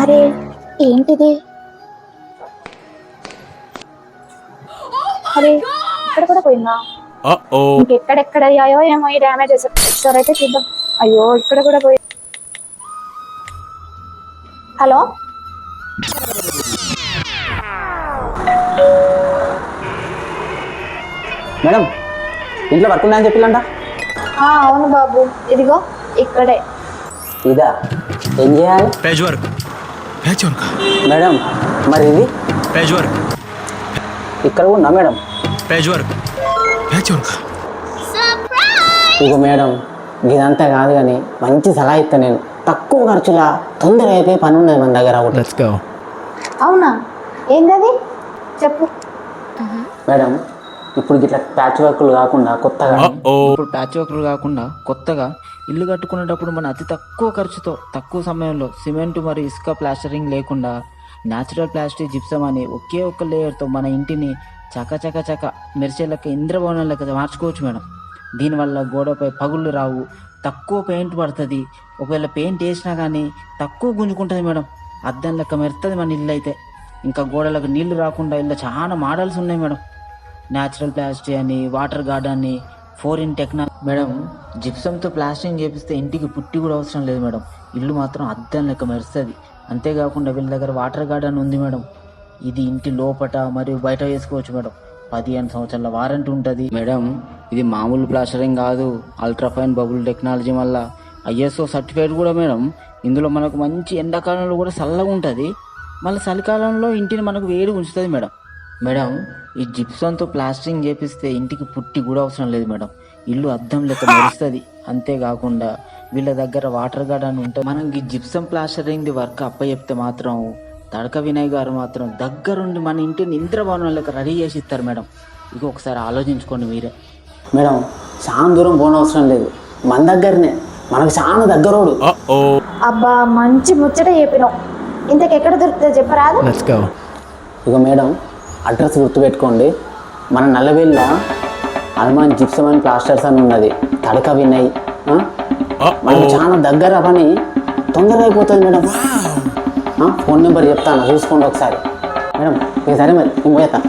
అరే ఏంటిది? అరే ఇక్కడ కూడా పోయిందా? ఇంకెక్కడెక్కడ అయ్యాయో ఏమో ఈ డ్యామేజెస్. ఒకసారి అయితే చూద్దాం. అయ్యో ఇక్కడ కూడా పోయి. హలో మేడం, ఇంట్లో వర్క్ ఉందని చెప్పిల్లంట. అవును బాబు, ఇదిగో ఇక్కడే. ఇదా? ఏం చేయాలి? Page work. మేడం మరి ఇది పేజ్ వర్క్. ఇక్కడ ఉందా మేడం? Page work. ఇగో మేడం, ఇదంతా కాదు కానీ మంచి సలహా ఇస్తా నేను. తక్కువ ఖర్చులా తొందరగా అయిపోయి పని ఉన్నది మన దగ్గర ఒకటి. అవునా? ఏంటది చెప్పు. మేడం ఇప్పుడు ఇట్లా ప్యాచ్ వర్క్లు కాకుండా కొత్తగా ఇల్లు కట్టుకునేటప్పుడు మన అతి తక్కువ ఖర్చుతో తక్కువ సమయంలో సిమెంట్ మరియు ఇసుక ప్లాస్టరింగ్ లేకుండా న్యాచురల్ ప్లాస్టిక్ జిప్సం అని ఒకే ఒక్క లేయర్తో మన ఇంటిని చక మెరిసేలక ఇంద్రభవనం లెక్క మార్చుకోవచ్చు మేడం. దీనివల్ల గోడపై పగుళ్ళు రావు, తక్కువ పెయింట్ పడుతుంది. ఒకవేళ పెయింట్ వేసినా కానీ తక్కువ గుంజుకుంటుంది మేడం. అద్దం లెక్క మెరుతుంది మన ఇల్లు అయితే. ఇంకా గోడలకు నీళ్లు రాకుండా ఇలా చాలా మోడల్స్ ఉన్నాయి మేడం. న్యాచురల్ ప్లాస్టిక్ అని, వాటర్ గార్డ్ అని, 4in టెక్నాలజీ. మేడం జిప్సంతో ప్లాస్టింగ్ చేపిస్తే ఇంటికి పుట్టి కూడా అవసరం లేదు మేడం. ఇల్లు మాత్రం అద్దం లెక్క మెరుస్తుంది. అంతేకాకుండా వీళ్ళ దగ్గర వాటర్ గార్డ్ అని ఉంది మేడం. ఇది ఇంటి లోపట మరియు బయట వేసుకోవచ్చు మేడం. 15 సంవత్సరాల వారంటీ ఉంటుంది మేడం. ఇది మామూలు ప్లాస్టరింగ్ కాదు, అల్ట్రాఫైన్ బబుల్ టెక్నాలజీ వల్ల ISO సర్టిఫైడ్ కూడా మేడం. ఇందులో మనకు మంచి ఎండాకాలంలో కూడా చల్లగా ఉంటుంది, మళ్ళీ చలికాలంలో ఇంటిని మనకు వేడి ఉంచుతుంది మేడం. మేడం ఈ జిప్సంతో ప్లాస్టరింగ్ చేపిస్తే ఇంటికి పుట్టి కూడా అవసరం లేదు మేడం. ఇల్లు అద్దం లెక్క మెరుస్తుంది. అంతేకాకుండా వీళ్ళ దగ్గర వాటర్ గార్డ్ అని ఉంటుంది. మనం ఈ జిప్సం ప్లాస్టరింగ్ది వర్క్ చెప్తే మాత్రం తడక వినయ్ గారు మాత్రం దగ్గరుండి మన ఇంటిని ఇంద్రభవనం లెక్క రెడీ చేసి ఇస్తారు మేడం. ఇక ఒకసారి ఆలోచించుకోండి మీరే. మేడం చాలా దూరం పోనవసరం లేదు, మన దగ్గరనే, మనకు చాలా దగ్గరోడు. అబ్బా మంచి ముచ్చట చెప్పినావు. ఇంతకెక్కడ దొరుకుతుంది చెప్పరాదు? ఇక మేడం అడ్రస్ గుర్తుపెట్టుకోండి. మన నల్లవేళ్ళ హనుమాన్ జిప్సం అండ్ ప్లాస్టర్స్ అని ఉన్నది, తడక వినయ్. మనకు చాలా దగ్గర పని తొందరగా అయిపోతుంది మేడం. ఫోన్ నెంబర్ చెప్తాను, చూసుకోండి ఒకసారి మేడం. ఇక సరే మరి నేను పోయేస్తా.